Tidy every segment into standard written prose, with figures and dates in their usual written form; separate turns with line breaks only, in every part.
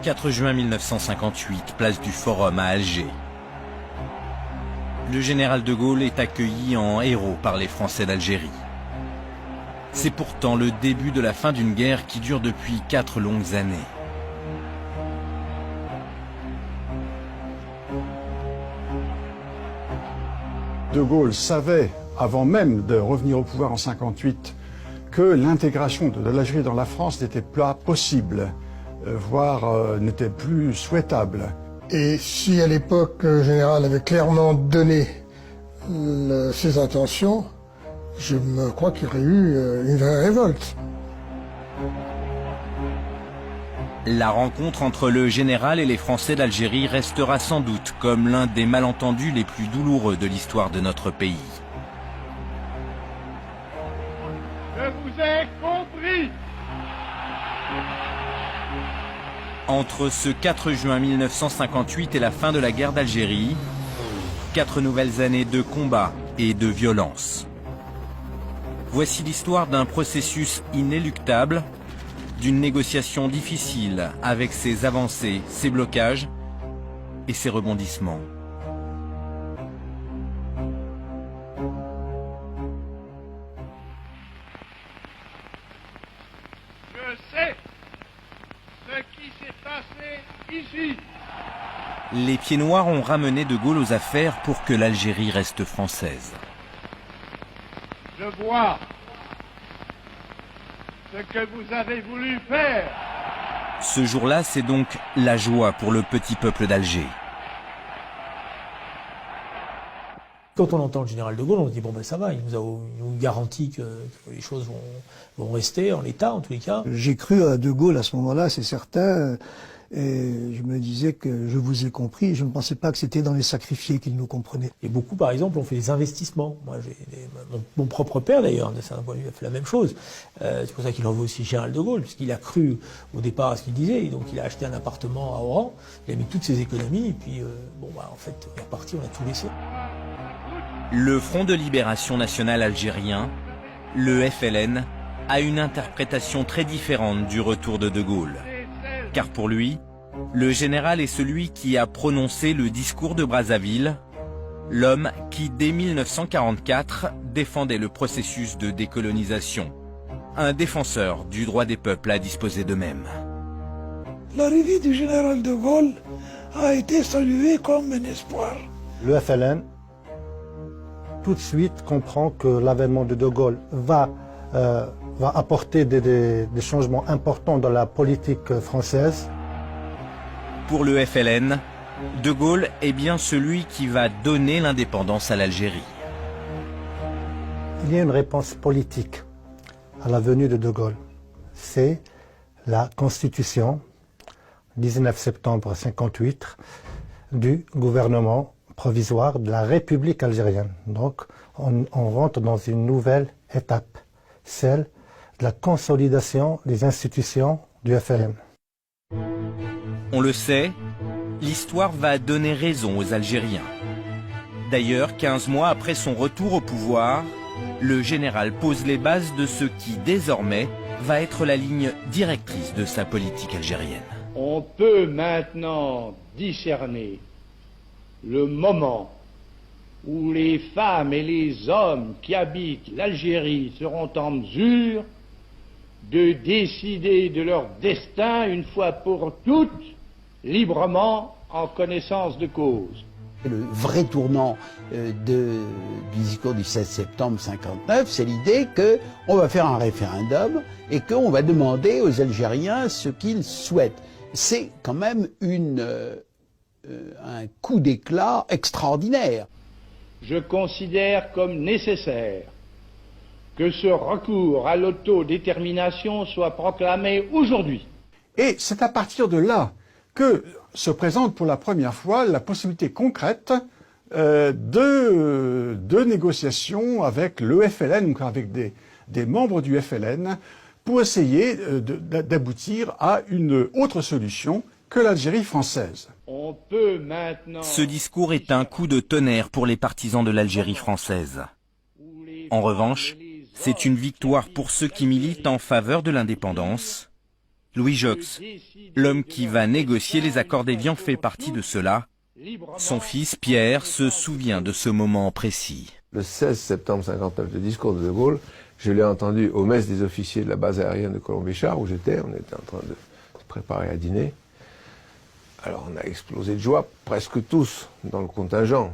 4 juin 1958, place du Forum à Alger. Le général de Gaulle est accueilli en héros par les Français d'Algérie. C'est pourtant le début de la fin d'une guerre qui dure depuis 4 longues années.
De Gaulle savait, avant même de revenir au pouvoir en 1958, que l'intégration de l'Algérie dans la France n'était pas possible, voire n'était plus souhaitable.
Et si à l'époque le général avait clairement donné ses intentions, je me crois qu'il y aurait eu une vraie révolte.
La rencontre entre le général et les Français d'Algérie restera sans doute comme l'un des malentendus les plus douloureux de l'histoire de notre pays.
Je vous ai compris.
Entre ce 4 juin 1958 et la fin de la guerre d'Algérie, 4 nouvelles années de combat et de violence. Voici l'histoire d'un processus inéluctable, d'une négociation difficile avec ses avancées, ses blocages et ses rebondissements.
Je sais ce qui s'est passé ici.
Les Pieds Noirs ont ramené De Gaulle aux affaires pour que l'Algérie reste française.
Je vois ce que vous avez voulu faire.
Ce jour-là, c'est donc la joie pour le petit peuple d'Alger.
Quand on entend le général de Gaulle, on se dit bon ben ça va, il nous garantit que les choses vont rester en l'état en tous les cas.
J'ai cru à De Gaulle à ce moment-là, c'est certain, et je me disais que je vous ai compris, je ne pensais pas que c'était dans les sacrifiés qu'il nous comprenait.
Et beaucoup par exemple ont fait des investissements. Moi mon propre père d'ailleurs, d'un certain point de vue, a fait la même chose. C'est pour ça qu'il en veut aussi général de Gaulle, puisqu'il a cru au départ à ce qu'il disait, et donc il a acheté un appartement à Oran, il a mis toutes ses économies, et puis en fait on est reparti, on a tout laissé.
Le Front de Libération Nationale algérien, le FLN, a une interprétation très différente du retour de Gaulle. Car pour lui, le général est celui qui a prononcé le discours de Brazzaville, l'homme qui, dès 1944, défendait le processus de décolonisation, un défenseur du droit des peuples à disposer d'eux-mêmes.
L'arrivée du général de Gaulle a été saluée comme un espoir.
Le FLN, tout de suite, comprend que l'avènement de Gaulle va apporter des changements importants dans la politique française.
Pour le FLN, De Gaulle est bien celui qui va donner l'indépendance à l'Algérie.
Il y a une réponse politique à la venue de Gaulle. C'est la Constitution, 19 septembre 1958, du gouvernement provisoire de la République algérienne. Donc, on rentre dans une nouvelle étape, celle de la consolidation des institutions du FLN.
On le sait, l'histoire va donner raison aux Algériens. D'ailleurs, 15 mois après son retour au pouvoir, le général pose les bases de ce qui, désormais, va être la ligne directrice de sa politique algérienne.
On peut maintenant discerner le moment où les femmes et les hommes qui habitent l'Algérie seront en mesure de décider de leur destin une fois pour toutes, librement, en connaissance de cause.
Le vrai tournant du discours du 16 septembre 1959, c'est l'idée qu'on va faire un référendum et qu'on va demander aux Algériens ce qu'ils souhaitent. C'est quand même un coup d'éclat extraordinaire.
Je considère comme nécessaire que ce recours à l'autodétermination soit proclamé aujourd'hui.
Et c'est à partir de là que se présente pour la première fois la possibilité concrète de négociations avec le FLN, donc avec des membres du FLN, pour essayer d'aboutir à une autre solution que l'Algérie française.
On peut maintenant...
Ce discours est un coup de tonnerre pour les partisans de l'Algérie française. En revanche, c'est une victoire pour ceux qui militent en faveur de l'indépendance Louis Jox, l'homme qui va négocier les accords d'Évian, fait partie de cela. Son fils, Pierre, se souvient de ce moment précis.
Le 16 septembre 59, le discours de Gaulle, je l'ai entendu au mess des officiers de la base aérienne de Colomb-Béchard, où j'étais. On était en train de se préparer à dîner. Alors on a explosé de joie, presque tous, dans le contingent.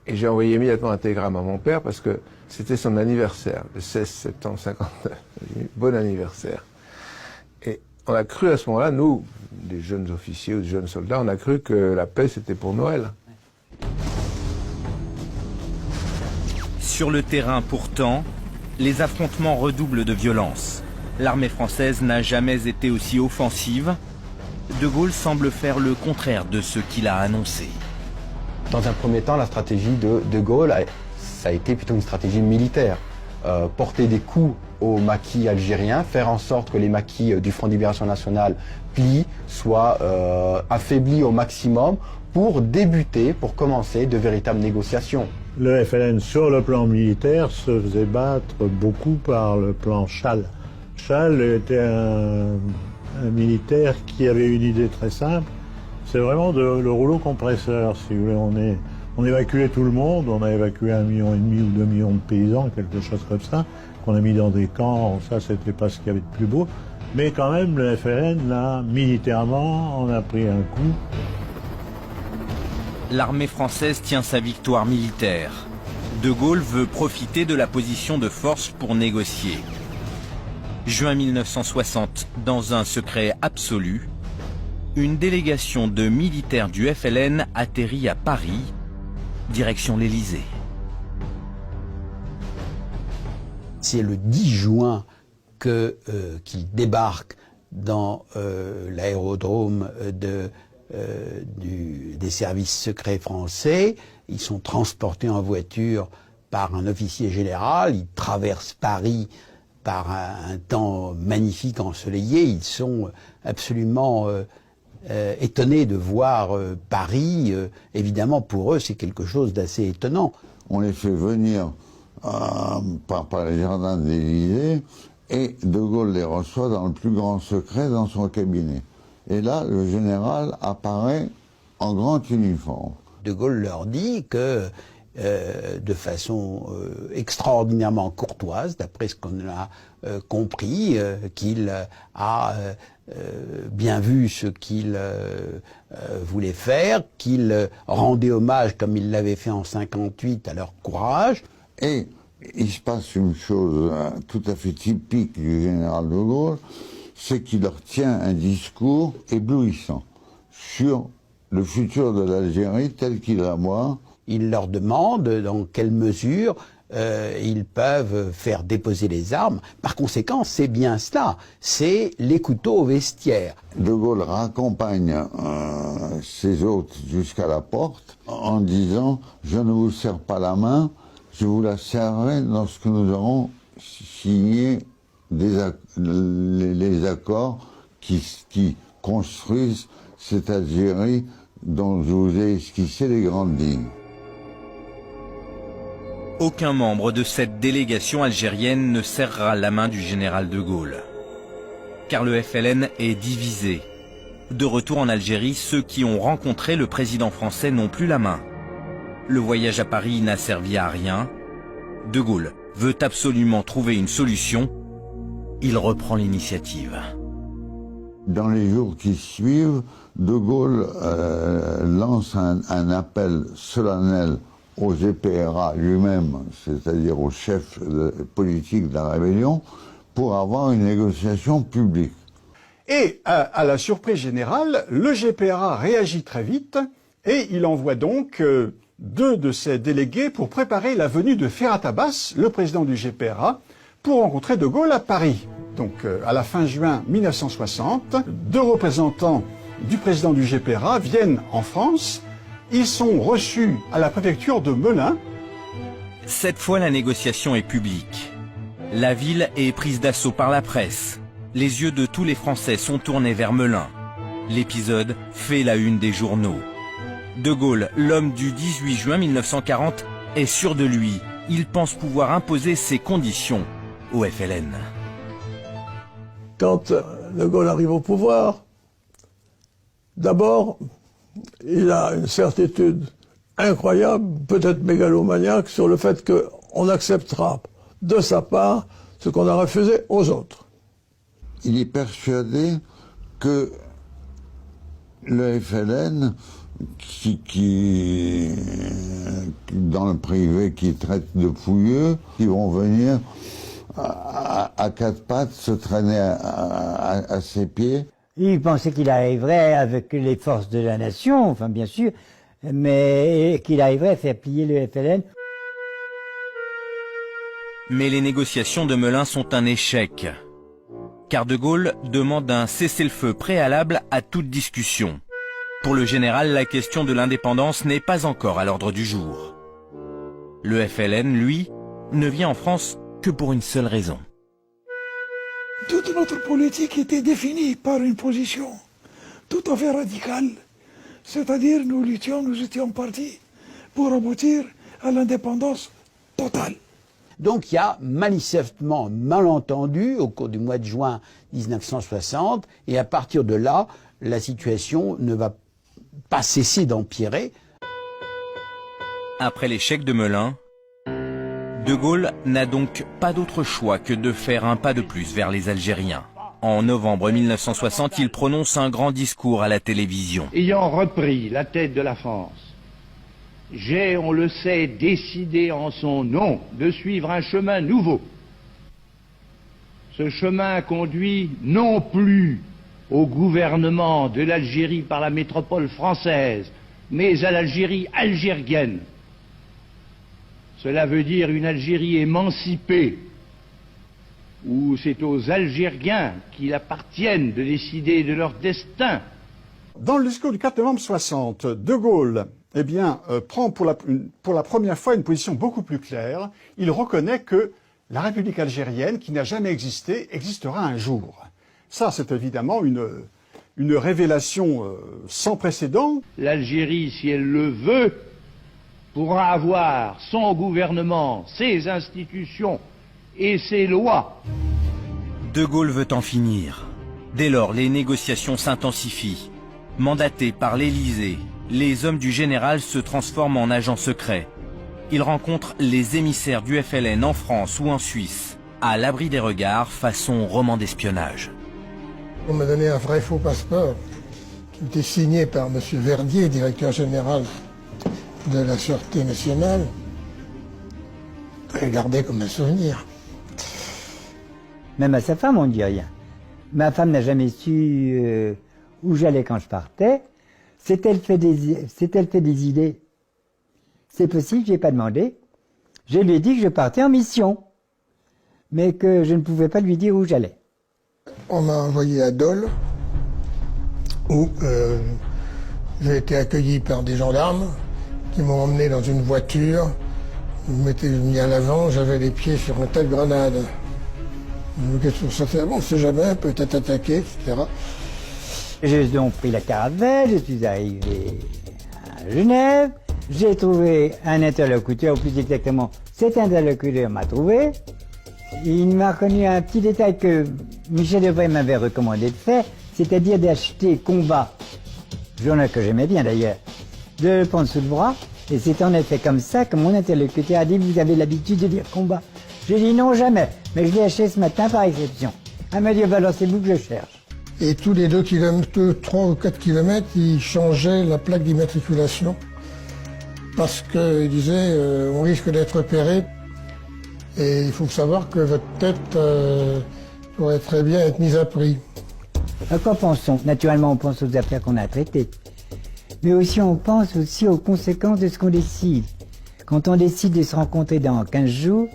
Et j'ai envoyé immédiatement un télégramme à mon père parce que c'était son anniversaire, le 16 septembre 59. J'ai dit, bon anniversaire. Et on a cru à ce moment-là, nous, des jeunes officiers ou des jeunes soldats, on a cru que la paix c'était pour Noël.
Sur le terrain, pourtant, les affrontements redoublent de violence. L'armée française n'a jamais été aussi offensive. De Gaulle semble faire le contraire de ce qu'il a annoncé.
Dans un premier temps, la stratégie de Gaulle, ça a été plutôt une stratégie militaire. Porter des coups aux maquis algériens, faire en sorte que les maquis du Front de Libération Nationale plient, soient affaiblis au maximum pour débuter, pour commencer de véritables négociations.
Le FLN, sur le plan militaire, se faisait battre beaucoup par le plan Chasles. Chasles était un militaire qui avait une idée très simple, c'est vraiment le rouleau compresseur, si vous voulez. On évacuait tout le monde, on a évacué 1,5 million ou 2 millions de paysans, quelque chose comme ça, qu'on a mis dans des camps, ça c'était pas ce qu'il y avait de plus beau, mais quand même le FLN, là, militairement, on a pris un coup.
L'armée française tient sa victoire militaire. De Gaulle veut profiter de la position de force pour négocier. Juin 1960, dans un secret absolu, une délégation de militaires du FLN atterrit à Paris, direction l'Élysée.
C'est le 10 juin qu'il débarque dans l'aérodrome des services secrets français. Ils sont transportés en voiture par un officier général. Ils traversent Paris par un temps magnifique ensoleillé. Ils sont absolument étonnés de voir Paris. Évidemment, pour eux, c'est quelque chose d'assez étonnant.
On les fait venir par les jardins de l'Élysée et De Gaulle les reçoit dans le plus grand secret dans son cabinet. Et là, le général apparaît en grand uniforme.
De Gaulle leur dit que, de façon extraordinairement courtoise, d'après ce qu'on a compris, qu'il a bien vu ce qu'il voulait faire, qu'il rendait hommage, comme il l'avait fait en 58, à leur courage.
Et il se passe une chose tout à fait typique du général de Gaulle, c'est qu'il leur tient un discours éblouissant sur le futur de l'Algérie tel qu'il la voit.
Il leur demande dans quelle mesure ils peuvent faire déposer les armes. Par conséquent, c'est bien cela, c'est les couteaux au vestiaire.
De Gaulle raccompagne ses hôtes jusqu'à la porte en disant « Je ne vous serre pas la main, je vous la serrerai lorsque nous aurons signé les accords qui construisent cette Algérie dont je vous ai esquissé les grandes lignes. »
Aucun membre de cette délégation algérienne ne serrera la main du général de Gaulle. Car le FLN est divisé. De retour en Algérie, ceux qui ont rencontré le président français n'ont plus la main. Le voyage à Paris n'a servi à rien. De Gaulle veut absolument trouver une solution. Il reprend l'initiative.
Dans les jours qui suivent, De Gaulle lance un appel solennel au GPRA lui-même, c'est-à-dire au chef politique de la rébellion, pour avoir une négociation publique.
Et à la surprise générale, le GPRA réagit très vite et il envoie donc 2 de ses délégués pour préparer la venue de Ferhat Abbas, le président du GPRA, pour rencontrer De Gaulle à Paris. Donc à la fin juin 1960, 2 représentants du président du GPRA viennent en France. Ils sont reçus à la préfecture de Melun.
Cette fois, la négociation est publique. La ville est prise d'assaut par la presse. Les yeux de tous les Français sont tournés vers Melun. L'épisode fait la une des journaux. De Gaulle, l'homme du 18 juin 1940, est sûr de lui. Il pense pouvoir imposer ses conditions au FLN.
quand De Gaulle arrive au pouvoir, d'abord, il a une certitude incroyable, peut-être mégalomaniaque, sur le fait qu'on acceptera de sa part ce qu'on a refusé aux autres.
Il est persuadé que le FLN, qui dans le privé, qui traite de fouilleux, qui vont venir à quatre pattes se traîner à ses pieds.
Il pensait qu'il arriverait avec les forces de la nation, enfin bien sûr, mais qu'il arriverait à faire plier le FLN.
Mais les négociations de Melun sont un échec, car De Gaulle demande un cessez-le-feu préalable à toute discussion. Pour le général, la question de l'indépendance n'est pas encore à l'ordre du jour. Le FLN, lui, ne vient en France que pour une seule raison.
Toute notre politique était définie par une position tout à fait radicale. C'est-à-dire, nous étions partis pour aboutir à l'indépendance totale.
Donc il y a manifestement malentendu au cours du mois de juin 1960, et à partir de là, la situation ne va pas cesser d'empirer.
Après l'échec de Melun, De Gaulle n'a donc pas d'autre choix que de faire un pas de plus vers les Algériens. En novembre 1960, il prononce un grand discours à la télévision.
Ayant repris la tête de la France, j'ai, on le sait, décidé en son nom de suivre un chemin nouveau. Ce chemin conduit non plus au gouvernement de l'Algérie par la métropole française, mais à l'Algérie algérienne. Cela veut dire une Algérie émancipée, où c'est aux Algériens qu'il appartienne de décider de leur destin.
Dans le discours du 4 novembre 60, De Gaulle prend pour la première fois une position beaucoup plus claire. Il reconnaît que la République algérienne, qui n'a jamais existé, existera un jour. Ça, c'est évidemment une révélation sans précédent.
L'Algérie, si elle le veut, pourra avoir son gouvernement, ses institutions et ses lois.
De Gaulle veut en finir. Dès lors, les négociations s'intensifient. Mandatés par l'Élysée, les hommes du général se transforment en agents secrets. Ils rencontrent les émissaires du FLN en France ou en Suisse, à l'abri des regards, façon roman d'espionnage.
On m'a donné un vrai faux passeport qui était signé par M. Verdier, directeur général de la Sûreté nationale. Je l'ai gardé comme un souvenir.
Même à sa femme, on ne dit rien. Ma femme n'a jamais su où j'allais quand je partais. S'est-elle fait des idées? C'est possible, je n'ai pas demandé. Je lui ai dit que je partais en mission, mais que je ne pouvais pas lui dire où j'allais.
On m'a envoyé à Dole, où j'ai été accueilli par des gendarmes qui m'ont emmené dans une voiture. Ils m'étaient mis à l'avant, j'avais les pieds sur une telle grenade. Qu'est-ce que ça fait? Bon, on ne sait jamais, peut-être attaqué, etc.
J'ai donc pris la caravelle, je suis arrivé à Genève, j'ai trouvé un interlocuteur, ou plus exactement, cet interlocuteur m'a trouvé. Il m'a reconnu un petit détail que Michel Debré m'avait recommandé de faire, c'est-à-dire d'acheter Combat, journal que j'aimais bien d'ailleurs, de le prendre sous le bras, et c'est en effet comme ça que mon interlocuteur a dit « Vous avez l'habitude de lire Combat ». J'ai dit non, jamais, mais je l'ai acheté ce matin par exception. Elle m'a dit « Bah alors c'est vous que je cherche ».
Et tous les 3 ou 4 kilomètres, il changeait la plaque d'immatriculation parce qu'il disait on risque d'être repéré et il faut savoir que votre tête pourrait très bien être mise à prix.
À quoi pensons? Naturellement, on pense aux affaires qu'on a traitées. Mais aussi, on pense aussi aux conséquences de ce qu'on décide. Quand on décide de se rencontrer dans 15 jours,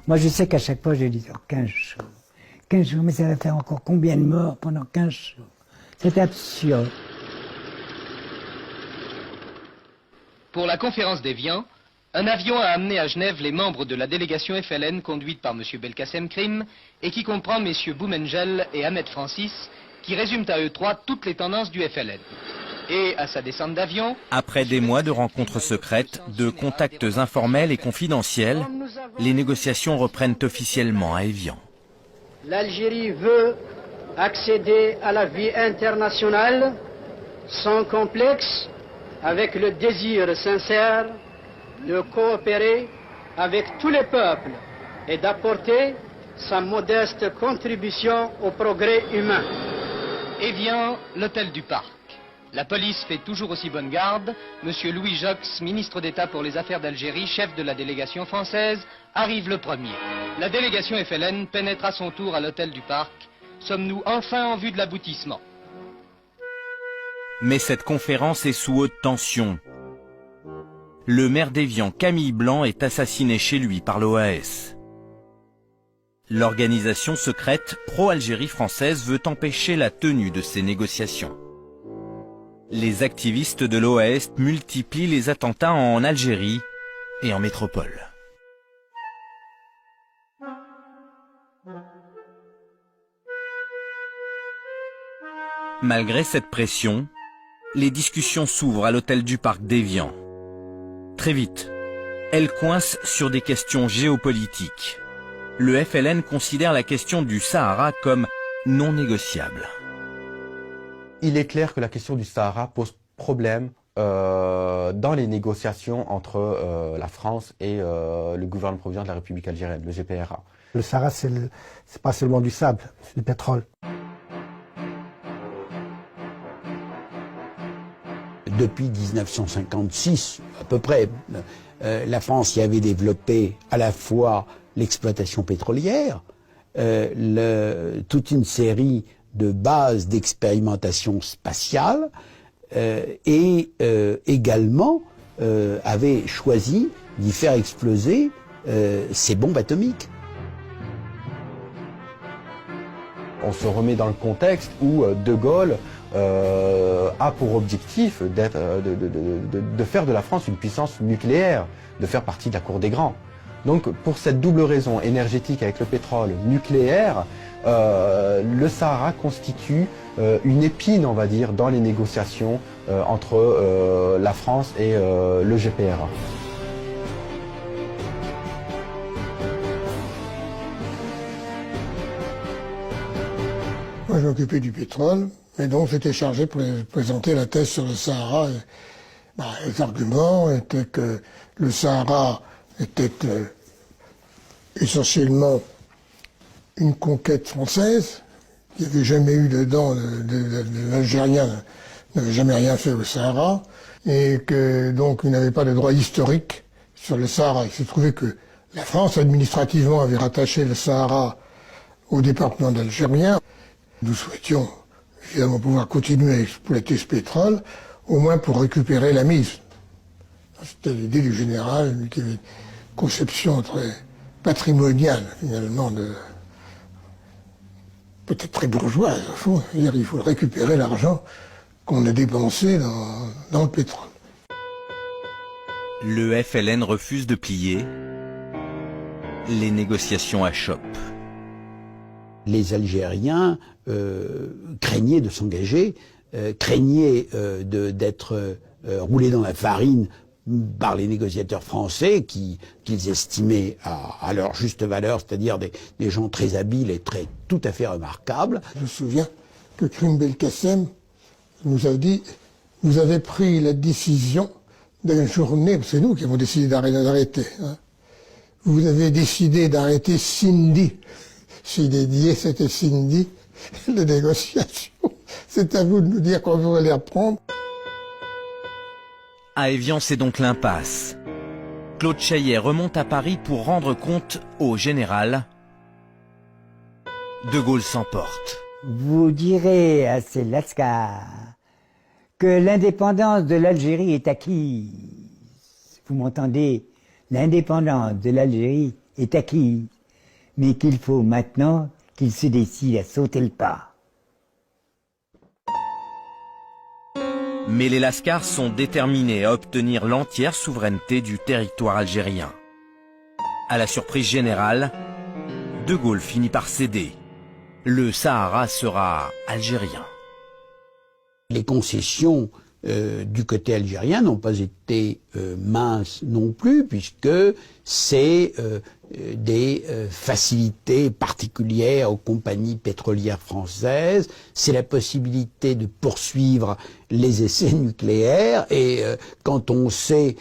moi je sais qu'à chaque fois je dis 15 jours. 15 jours, mais ça va faire encore combien de morts pendant 15 jours? C'est absurde.
Pour la conférence d'Évian, un avion a amené à Genève les membres de la délégation FLN conduite par M. Belkacem Krim et qui comprend MM. Boumengel et Ahmed Francis, qui résument à eux trois toutes les tendances du FLN. Et à sa descente d'avion...
Après des mois de rencontres secrètes, de contacts informels et confidentiels, les négociations reprennent officiellement à Évian.
L'Algérie veut accéder à la vie internationale sans complexe, avec le désir sincère de coopérer avec tous les peuples et d'apporter sa modeste contribution au progrès humain.
Évian, l'hôtel du Parc. La police fait toujours aussi bonne garde. Monsieur Louis Jox, ministre d'État pour les affaires d'Algérie, chef de la délégation française, arrive le premier. La délégation FLN pénètre à son tour à l'hôtel du Parc. Sommes-nous enfin en vue de l'aboutissement?
Mais cette conférence est sous haute tension. Le maire d'Évian, Camille Blanc, est assassiné chez lui par l'OAS. L'organisation secrète pro-Algérie française veut empêcher la tenue de ces négociations. Les activistes de l'OAS multiplient les attentats en Algérie et en métropole. Malgré cette pression, les discussions s'ouvrent à l'hôtel du Parc d'Évian. Très vite, elles coincent sur des questions géopolitiques. Le FLN considère la question du Sahara comme non négociable.
Il est clair que la question du Sahara pose problème dans les négociations entre la France et le gouvernement provisoire de la République algérienne, le GPRA.
Le Sahara, c'est pas seulement du sable, c'est du pétrole.
Depuis 1956, à peu près, la France y avait développé à la fois l'exploitation pétrolière, toute une série de bases d'expérimentation spatiale et également avait choisi d'y faire exploser ses bombes atomiques.
On se remet dans le contexte où De Gaulle a pour objectif de faire de la France une puissance nucléaire, de faire partie de la cour des grands. Donc pour cette double raison énergétique avec le pétrole nucléaire, le Sahara constitue une épine, on va dire, dans les négociations entre la France et le GPRA.
Moi, je m'occupais du pétrole, et donc j'étais chargé pour présenter la thèse sur le Sahara. Les arguments étaient que le Sahara était essentiellement une conquête française. Il n'y avait jamais eu dedans, l'Algérien n'avait jamais rien fait au Sahara, et que donc il n'avait pas de droit historique sur le Sahara. Il s'est trouvé que la France, administrativement, avait rattaché le Sahara au département d'Algérien. Nous souhaitions évidemment pouvoir continuer à exploiter ce pétrole, au moins pour récupérer la mise. C'était l'idée du général, qui avait une conception très patrimoniale, finalement, peut-être très bourgeoise, au fond. Il faut récupérer l'argent qu'on a dépensé dans le pétrole.
Le FLN refuse de plier. Les négociations achoppent.
Les Algériens craignaient de s'engager, craignaient d'être roulés dans la farine par les négociateurs français qu'ils estimaient à leur juste valeur, c'est-à-dire des gens très habiles et tout à fait remarquables.
Je me souviens que Krim Belkacem nous a dit « Vous avez pris la décision d'une journée, c'est nous qui avons décidé d'arrêter, hein. Vous avez décidé d'arrêter Sindhi. Sidi, c'était Sindhi, les négociations. C'est à vous de nous dire qu'on veut les reprendre. »
À Évian, c'est donc l'impasse. Claude Chaillet remonte à Paris pour rendre compte au général. De Gaulle s'emporte.
Vous direz à ces lascars que l'indépendance de l'Algérie est acquise. Vous m'entendez? L'indépendance de l'Algérie est acquise, mais qu'il faut maintenant qu'ils se décident à sauter le pas.
Mais les Lascars sont déterminés à obtenir l'entière souveraineté du territoire algérien. À la surprise générale, De Gaulle finit par céder. Le Sahara sera algérien.
Les concessions du côté algérien n'ont pas été minces non plus, puisque c'est des facilités particulières aux compagnies pétrolières françaises, c'est la possibilité de poursuivre les essais nucléaires, et quand on sait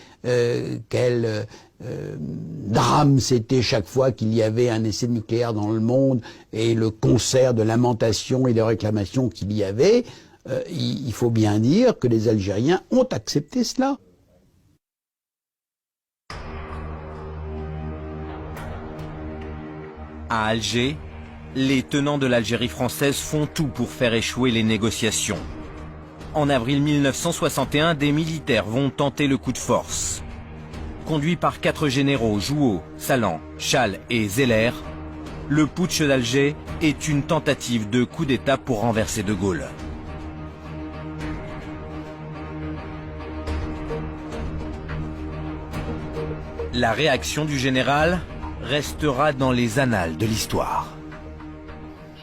quel drame c'était chaque fois qu'il y avait un essai nucléaire dans le monde, et le concert de lamentations et de réclamations qu'il y avait, il faut bien dire que les Algériens ont accepté cela.
À Alger, les tenants de l'Algérie française font tout pour faire échouer les négociations. En avril 1961, des militaires vont tenter le coup de force. Conduit par 4 généraux, Jouhaud, Salan, Chal et Zeller, le putsch d'Alger est une tentative de coup d'État pour renverser De Gaulle. La réaction du général restera dans les annales de l'histoire.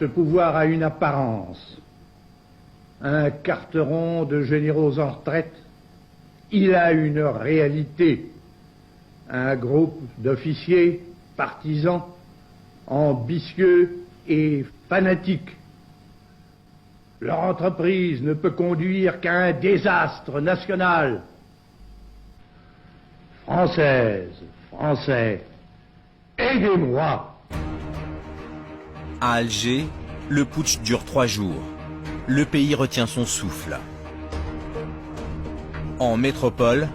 Ce pouvoir a une apparence, un carteron de généraux en retraite. Il a une réalité, un groupe d'officiers partisans, ambitieux et fanatiques. Leur entreprise ne peut conduire qu'à un désastre national. Françaises, Français, aidez-moi.
À Alger, le putsch dure 3 jours. Le pays retient son souffle. En métropole,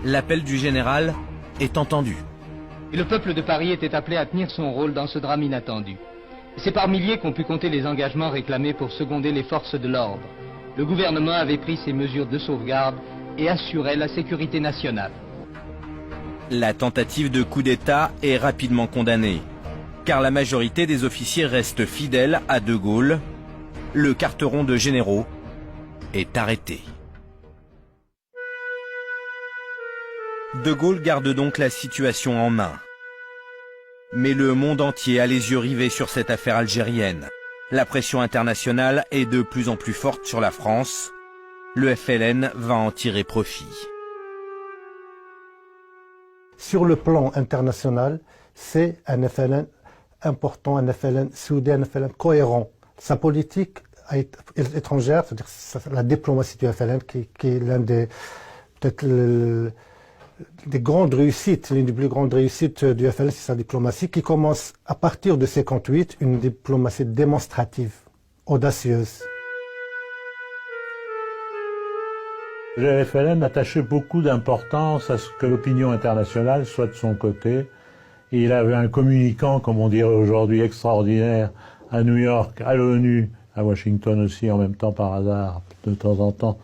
l'appel du général est entendu.
Et le peuple de Paris était appelé à tenir son rôle dans ce drame inattendu. C'est par milliers qu'on put compter les engagements réclamés pour seconder les forces de l'ordre. Le gouvernement avait pris ses mesures de sauvegarde et assurait la sécurité nationale.
La tentative de coup d'État est rapidement condamnée, car la majorité des officiers restent fidèles à De Gaulle. Le carteron de généraux est arrêté. De Gaulle garde donc la situation en main. Mais le monde entier a les yeux rivés sur cette affaire algérienne. La pression internationale est de plus en plus forte sur la France. Le FLN va en tirer profit.
Sur le plan international, c'est un FLN important, un FLN soudé, un FLN cohérent. Sa politique étrangère, c'est-à-dire la diplomatie du FLN, qui est l'un des, peut-être des grandes réussites, l'une des plus grandes réussites du FLN, c'est sa diplomatie, qui commence à partir de 1958, une diplomatie démonstrative, audacieuse.
Le FLN attachait beaucoup d'importance à ce que l'opinion internationale soit de son côté. Et il avait un communicant, comme on dirait aujourd'hui, extraordinaire, à New York, à l'ONU, à Washington aussi, en même temps par hasard, de temps en temps,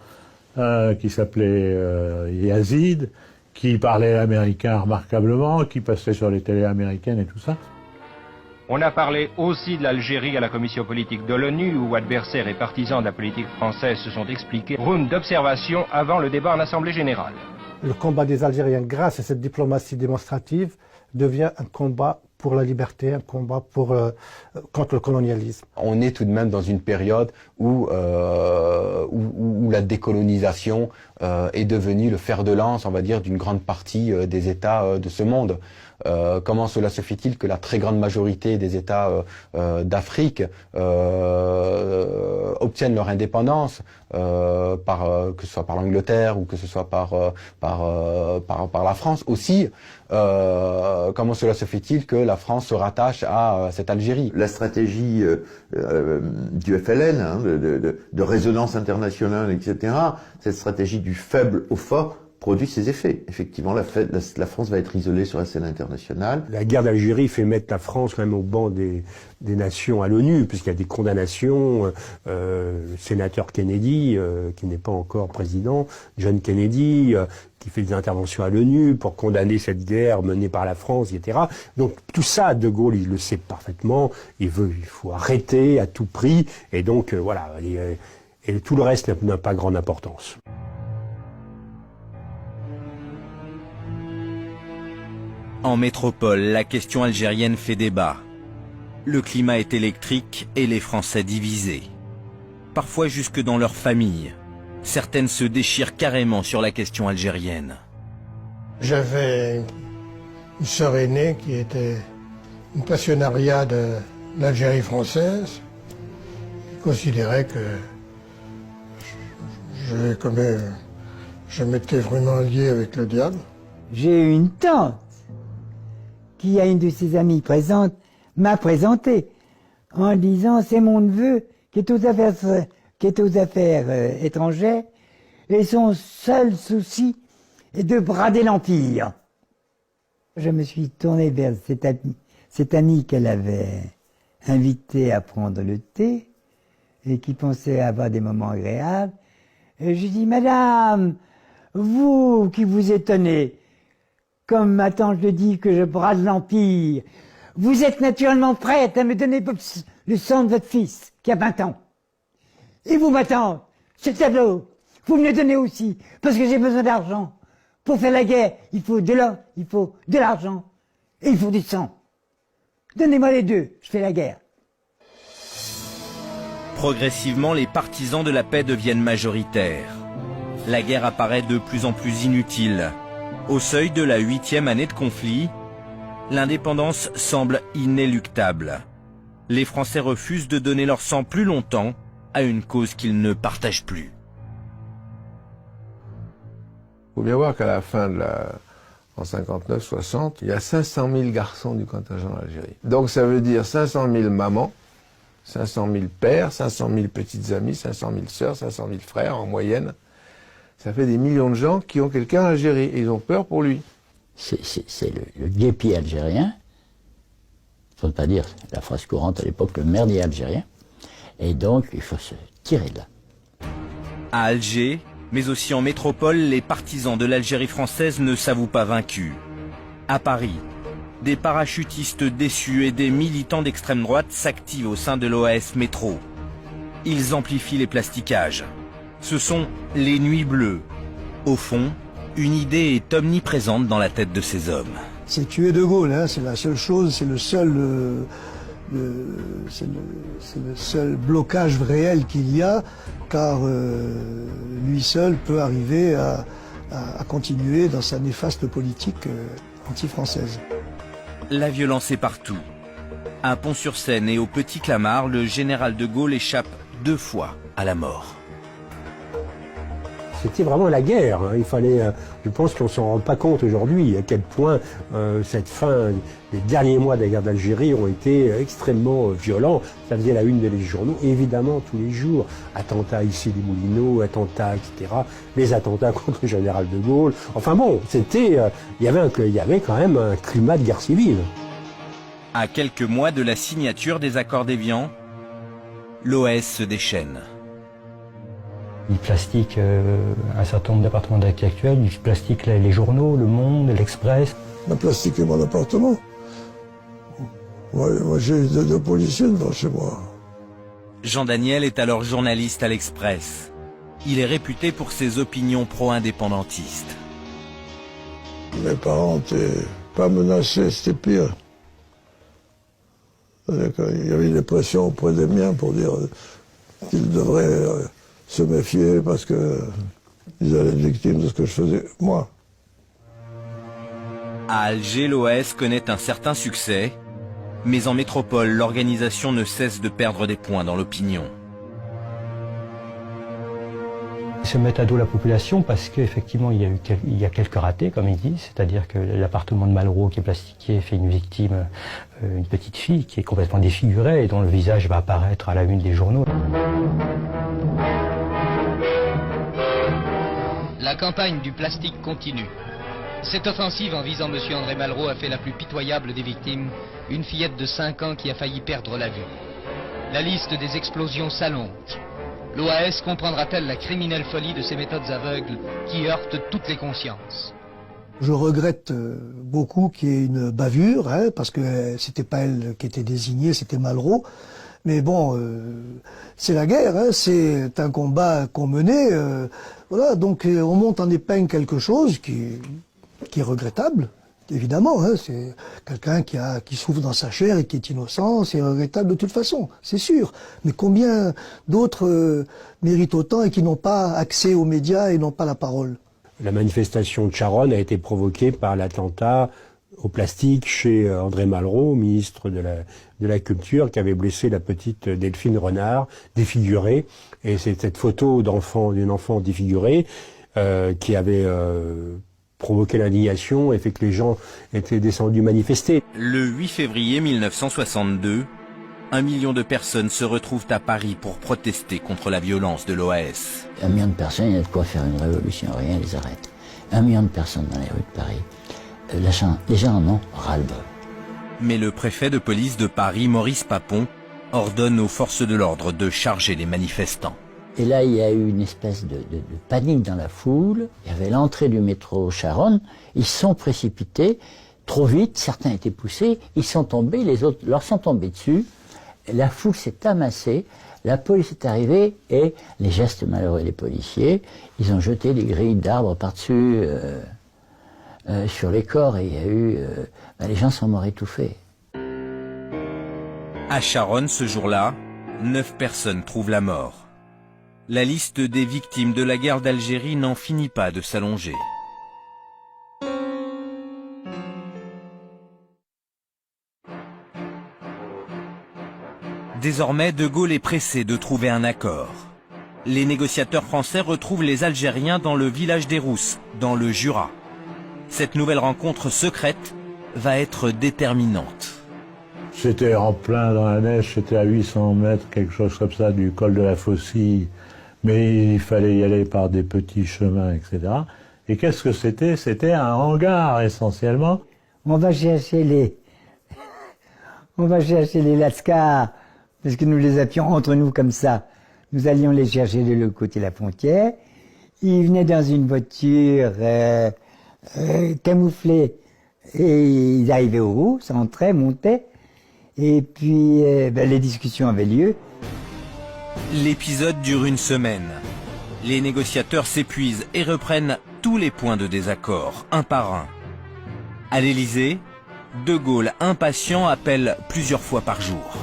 qui s'appelait Yazid, qui parlait américain remarquablement, qui passait sur les télés américaines et tout ça.
On a parlé aussi de l'Algérie à la commission politique de l'ONU, où adversaires et partisans de la politique française se sont expliqués. Room d'observation avant le débat en Assemblée générale.
Le combat des Algériens, grâce à cette diplomatie démonstrative, devient un combat pour la liberté, un combat contre le colonialisme.
On est tout de même dans une période où la décolonisation est devenue le fer de lance, on va dire, d'une grande partie des États de ce monde. Comment cela se fait-il que la très grande majorité des États d'Afrique obtiennent leur indépendance, que ce soit par l'Angleterre ou que ce soit par la France aussi? Comment cela se fait-il que la France se rattache à cette Algérie?
La stratégie du FLN, de résonance internationale, etc., cette stratégie du faible au fort, produit ses effets. Effectivement, la France va être isolée sur la scène internationale.
La guerre d'Algérie fait mettre la France quand même au banc des nations à l'ONU, puisqu'il y a des condamnations. Le sénateur Kennedy, qui n'est pas encore président, John Kennedy, qui fait des interventions à l'ONU pour condamner cette guerre menée par la France, etc. Donc tout ça, De Gaulle, il le sait parfaitement. Il faut arrêter à tout prix. Et donc voilà. Et tout le reste n'a pas grande importance.
En métropole, la question algérienne fait débat. Le climat est électrique et les Français divisés. Parfois jusque dans leur famille. Certaines se déchirent carrément sur la question algérienne.
J'avais une sœur aînée qui était une passionnariat de l'Algérie française. Je considérais que je m'étais vraiment lié avec le diable.
J'ai eu une tante qui, à une de ses amies présentes, m'a présenté en disant « c'est mon neveu qui est aux affaires étrangères et son seul souci est de brader l'Empire ». Je me suis tourné vers cette amie qu'elle avait invitée à prendre le thé et qui pensait avoir des moments agréables. Et je lui dis « Madame, vous qui vous étonnez, comme ma tante le dit que je brade l'Empire, vous êtes naturellement prête à me donner le sang de votre fils, qui a 20 ans. Et vous, ma tante, ce tableau, vous me le donnez aussi, parce que j'ai besoin d'argent. Pour faire la guerre, il faut de l'or, il faut de l'argent, et il faut du sang. Donnez-moi les deux, je fais la guerre. »
Progressivement, les partisans de la paix deviennent majoritaires. La guerre apparaît de plus en plus inutile. Au seuil de la 8e année de conflit, l'indépendance semble inéluctable. Les Français refusent de donner leur sang plus longtemps à une cause qu'ils ne partagent plus.
Il faut bien voir qu'à la fin de en 59-60, il y a 500 000 garçons du contingent d'Algérie. Donc ça veut dire 500 000 mamans, 500 000 pères, 500 000 petites amies, 500 000 sœurs, 500 000 frères en moyenne. Ça fait des millions de gens qui ont quelqu'un en Algérie et ils ont peur pour lui.
C'est le guépier algérien, il ne faut pas dire la phrase courante à l'époque, le merdier algérien. Et donc il faut se tirer de là.
À Alger, mais aussi en métropole, les partisans de l'Algérie française ne s'avouent pas vaincus. À Paris, des parachutistes déçus et des militants d'extrême droite s'activent au sein de l'OAS Métro. Ils amplifient les plastiquages. Ce sont les Nuits Bleues. Au fond, une idée est omniprésente dans la tête de ces hommes.
C'est tuer De Gaulle, hein, c'est la seule chose, c'est le seul blocage réel qu'il y a, car lui seul peut arriver à continuer dans sa néfaste politique anti-française.
La violence est partout. À Pont-sur-Seine et au Petit Clamart, le général de Gaulle échappe 2 fois à la mort.
C'était vraiment la guerre. Hein. Il fallait, je pense qu'on ne s'en rend pas compte aujourd'hui à quel point cette fin, les derniers mois de la guerre d'Algérie ont été extrêmement violents. Ça faisait la une des journaux, évidemment tous les jours. Attentats ici des Moulineaux, attentats, etc. Les attentats contre le général de Gaulle. Enfin bon, c'était, il y avait quand même un climat de guerre civile.
À quelques mois de la signature des accords d'Évian, l'OAS se déchaîne.
Il plastique un certain nombre d'appartements intellectuels, il plastique les journaux, Le Monde, l'Express.
On a plastiqué mon appartement. Moi j'ai deux policiers devant chez moi.
Jean Daniel est alors journaliste à l'Express. Il est réputé pour ses opinions pro-indépendantistes.
Mes parents n'étaient pas menacés, c'était pire. Il y avait des pressions auprès des miens pour dire qu'ils devraient se méfier parce qu'ils allaient être victimes de ce que je faisais, moi.
À Alger, l'OAS connaît un certain succès, mais en métropole, l'organisation ne cesse de perdre des points dans l'opinion.
Ils se mettent à dos la population parce qu'effectivement il y a quelques ratés, comme ils disent, c'est-à-dire que l'appartement de Malraux qui est plastiqué fait une victime, une petite fille qui est complètement défigurée et dont le visage va apparaître à la une des journaux.
La campagne du plastique continue. Cette offensive en visant M. André Malraux a fait la plus pitoyable des victimes, une fillette de 5 ans qui a failli perdre la vue. La liste des explosions s'allonge. L'OAS comprendra-t-elle la criminelle folie de ces méthodes aveugles qui heurtent toutes les consciences?
Je regrette beaucoup qu'il y ait une bavure, hein, parce que c'était pas elle qui était désignée, c'était Malraux. Mais bon, c'est la guerre, hein, c'est un combat qu'on menait. Voilà, donc on monte en épingle quelque chose qui est regrettable, évidemment, hein, c'est quelqu'un qui souffre dans sa chair et qui est innocent, c'est regrettable de toute façon, c'est sûr. Mais combien d'autres méritent autant et qui n'ont pas accès aux médias et n'ont pas la parole?
La manifestation de Charonne a été provoquée par l'attentat au plastique chez André Malraux, ministre de la Culture, qui avait blessé la petite Delphine Renard, défigurée. Et c'est cette photo d'une enfant défigurée qui avait provoqué l'indignation et fait que les gens étaient descendus manifester.
Le 8 février 1962, 1 million de personnes se retrouvent à Paris pour protester contre la violence de l'OAS.
1 million de personnes, il y a de quoi faire une révolution, rien les arrête. 1 million de personnes dans les rues de Paris. Les gens en ont ras-le-bol.
Mais le préfet de police de Paris, Maurice Papon, ordonne aux forces de l'ordre de charger les manifestants.
Et là, il y a eu une espèce de panique dans la foule. Il y avait l'entrée du métro Charonne. Ils se sont précipités trop vite. Certains étaient poussés. Ils sont tombés. Les autres leur sont tombés dessus. La foule s'est amassée. La police est arrivée et les gestes malheureux des policiers, ils ont jeté des grilles d'arbres par-dessus sur les corps et il y a eu... les gens sont morts étouffés.
À Charonne, ce jour-là, 9 personnes trouvent la mort. La liste des victimes de la guerre d'Algérie n'en finit pas de s'allonger. Désormais, De Gaulle est pressé de trouver un accord. Les négociateurs français retrouvent les Algériens dans le village des Rousses, dans le Jura. Cette nouvelle rencontre secrète va être déterminante.
C'était en plein dans la neige, c'était à 800 mètres, quelque chose comme ça, du col de la Faucille. Mais il fallait y aller par des petits chemins, etc. Et qu'est-ce que c'était? C'était un hangar, essentiellement.
On va chercher les Lascars, parce que nous les avions entre nous comme ça. Nous allions les chercher de l'autre côté de la frontière. Ils venaient dans une voiture camouflée et ils arrivaient aux roues, s'entraient, montaient. Et puis les discussions avaient lieu.
L'épisode dure une semaine. Les négociateurs s'épuisent et reprennent tous les points de désaccord, un par un. À l'Élysée, De Gaulle, impatient, appelle plusieurs fois par jour.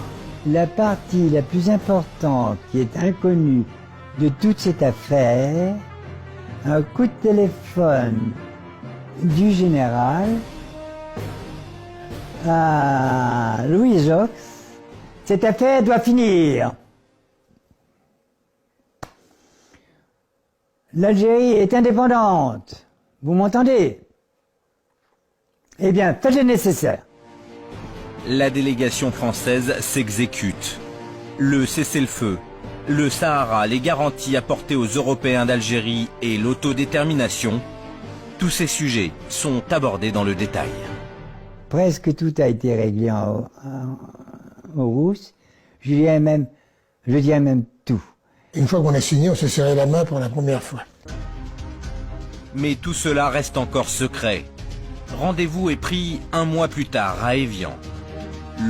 La partie la plus importante qui est inconnue de toute cette affaire, un coup de téléphone du général à Louis Jox. Cette affaire doit finir. L'Algérie est indépendante. Vous m'entendez? Eh bien, faites le nécessaire.
La délégation française s'exécute. Le cessez-le-feu, le Sahara, les garanties apportées aux Européens d'Algérie et l'autodétermination, tous ces sujets sont abordés dans le détail.
Presque tout a été réglé aux Rousses. Je dirais même tout.
Une fois qu'on a signé, on s'est serré la main pour la première fois.
Mais tout cela reste encore secret. Rendez-vous est pris 1 mois plus tard à Évian.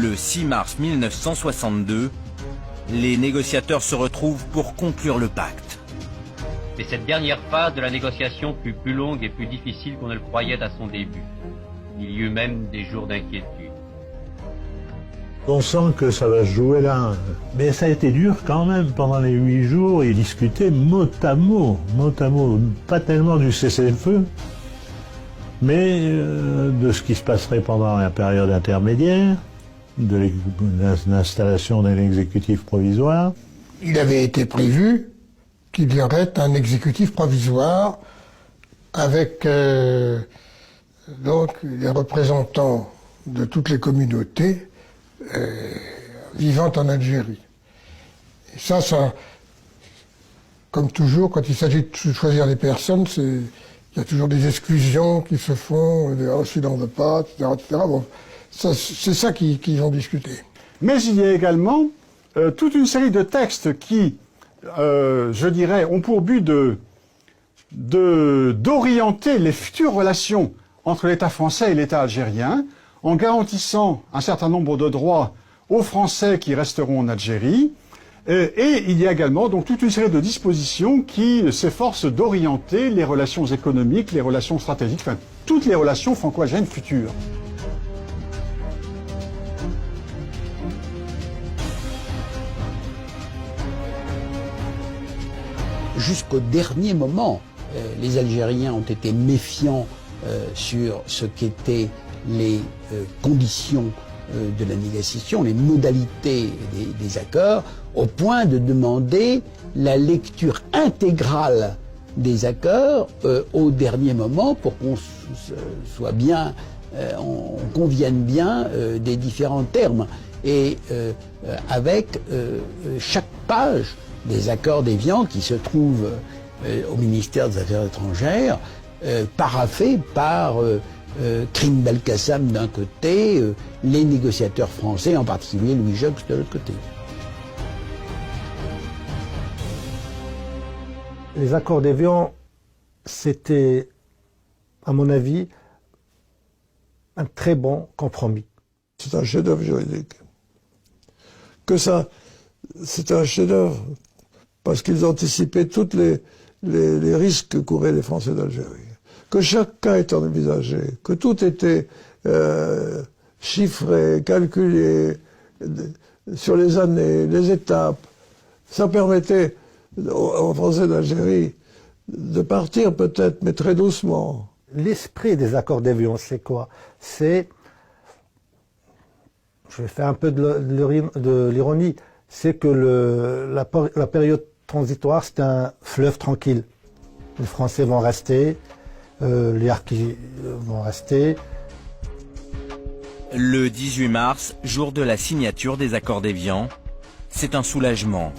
Le 6 mars 1962, les négociateurs se retrouvent pour conclure le pacte.
Mais cette dernière phase de la négociation fut plus longue et plus difficile qu'on ne le croyait à son début. Il y eut même des jours d'inquiétude.
On sent que ça va se jouer là. Mais ça a été dur quand même. Pendant les 8 jours, ils discutaient mot à mot. Pas tellement du cessez-le-feu, mais de ce qui se passerait pendant la période intermédiaire, de l'installation d'un exécutif provisoire.
Il avait été prévu qu'il y aurait un exécutif provisoire avec donc les représentants de toutes les communautés vivant en Algérie. Et ça, comme toujours, quand il s'agit de choisir des personnes, il y a toujours des exclusions qui se font, celui-là on ne veut pas, etc. Bon, c'est ça qu'ils ont discuté.
Mais il y a également toute une série de textes qui, je dirais, ont pour but d'orienter les futures relations entre l'État français et l'État algérien, en garantissant un certain nombre de droits aux Français qui resteront en Algérie. Et il y a également donc toute une série de dispositions qui s'efforcent d'orienter les relations économiques, les relations stratégiques, enfin toutes les relations franco-algériennes futures.
Jusqu'au dernier moment, les Algériens ont été méfiants sur ce qu'étaient les conditions de la négociation, les modalités des accords, au point de demander la lecture intégrale des accords au dernier moment pour qu'on soit bien, on convienne bien des différents termes. Et avec chaque page des accords d'Évian qui se trouvent au ministère des Affaires étrangères, paraphés par Krim Belkacem d'un côté, les négociateurs français, en particulier Louis Joxe de l'autre côté.
Les accords d'Évian, c'était, à mon avis, un très bon compromis.
C'est un chef-d'œuvre juridique. Que ça, c'est un chef-d'œuvre parce qu'ils anticipaient tous les risques que couraient les Français d'Algérie. Que chaque cas était envisagé, que tout était chiffré, calculé sur les années, les étapes. Ça permettait aux Français d'Algérie de partir peut-être, mais très doucement.
L'esprit des accords d'Évian, c'est quoi? C'est, je vais faire un peu de l'ironie, c'est que la période transitoire, c'est un fleuve tranquille. Les Français vont rester, les harkis vont rester.
Le 18 mars, jour de la signature des accords d'Évian, c'est un soulagement.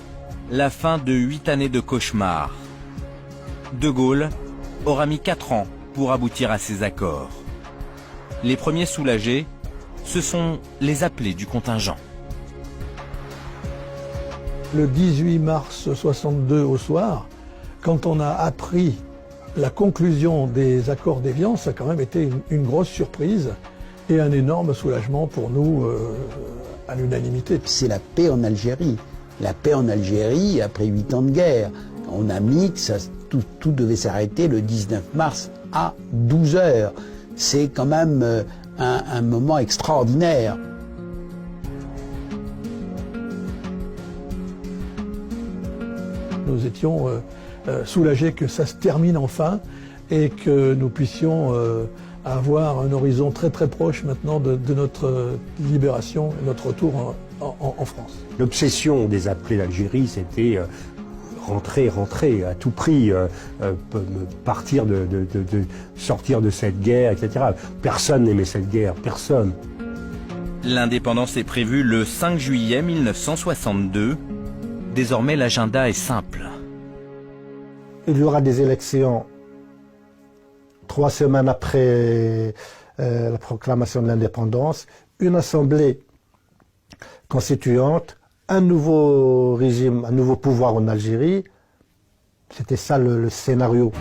La fin de 8 années de cauchemar. De Gaulle aura mis 4 ans pour aboutir à ces accords. Les premiers soulagés, ce sont les appelés du contingent.
Le 18 mars 62 au soir, quand on a appris la conclusion des accords d'Évian, ça a quand même été une grosse surprise et un énorme soulagement pour nous à l'unanimité.
C'est la paix en Algérie. La paix en Algérie après 8 ans de guerre. On a mis que tout devait s'arrêter le 19 mars à 12 heures. C'est quand même un moment extraordinaire.
Nous étions soulagés que ça se termine enfin et que nous puissions avoir un horizon très très proche maintenant de notre libération et notre retour en France.
L'obsession des appelés d'Algérie, c'était rentrer à tout prix, partir sortir de cette guerre, etc. Personne n'aimait cette guerre, personne.
L'indépendance est prévue le 5 juillet 1962. Désormais, l'agenda est simple.
Il y aura des élections 3 semaines après la proclamation de l'indépendance, une assemblée constituante, un nouveau régime, un nouveau pouvoir en Algérie. C'était ça le scénario.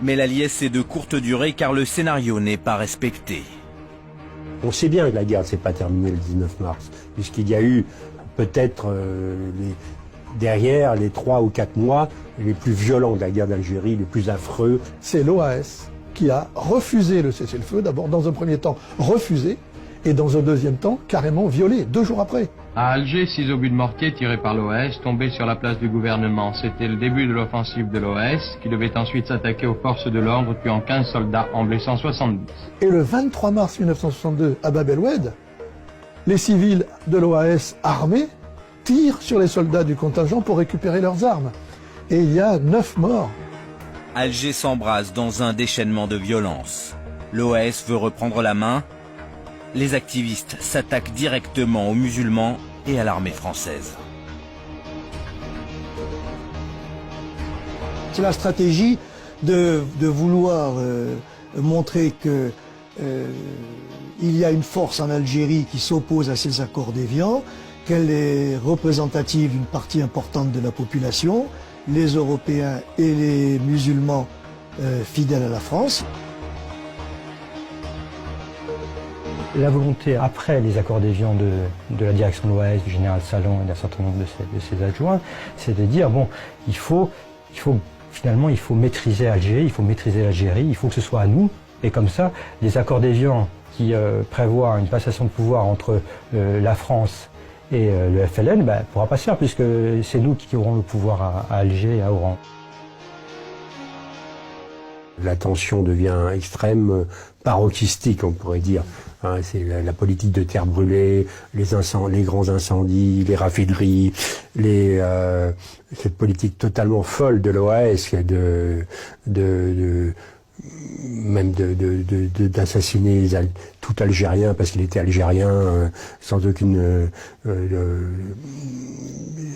Mais la liesse est de courte durée car le scénario n'est pas respecté.
On sait bien que la guerre ne s'est pas terminée le 19 mars, puisqu'il y a eu peut-être derrière les 3 ou 4 mois les plus violents de la guerre d'Algérie, les plus affreux.
C'est l'OAS qui a refusé le cessez-le-feu, d'abord dans un premier temps refusé, et dans un deuxième temps carrément violé, 2 jours après.
À Alger, 6 obus de mortier tirés par l'OAS tombaient sur la place du gouvernement. C'était le début de l'offensive de l'OAS, qui devait ensuite s'attaquer aux forces de l'ordre, tuant 15 soldats, en blessant 70.
Et le 23 mars 1962, à Bab el-Oued, les civils de l'OAS armés tirent sur les soldats du contingent pour récupérer leurs armes. Et il y a 9 morts.
Alger s'embrase dans un déchaînement de violence. L'OAS veut reprendre la main. Les activistes s'attaquent directement aux musulmans et à l'armée française.
C'est la stratégie de vouloir montrer que il y a une force en Algérie qui s'oppose à ces accords d'Évian, qu'elle est représentative d'une partie importante de la population, les Européens et les musulmans fidèles à la France.
La volonté, après les accords d'Évian de la direction de l'OAS, du général Salon et d'un certain nombre de ses adjoints, c'est de dire, bon, il faut Finalement, il faut maîtriser Alger, il faut maîtriser l'Algérie, il faut que ce soit à nous. Et comme ça, les accords d'Évian qui prévoient une passation de pouvoir entre la France et le FLN ne pourra pas se faire puisque c'est nous qui aurons le pouvoir à Alger et à Oran.
La tension devient extrême, paroxystique, on pourrait dire. Hein, c'est la politique de terre brûlée, les grands incendies, les raffineries, cette politique totalement folle de l'OAS, même d'assassiner tout Algérien parce qu'il était algérien, sans aucune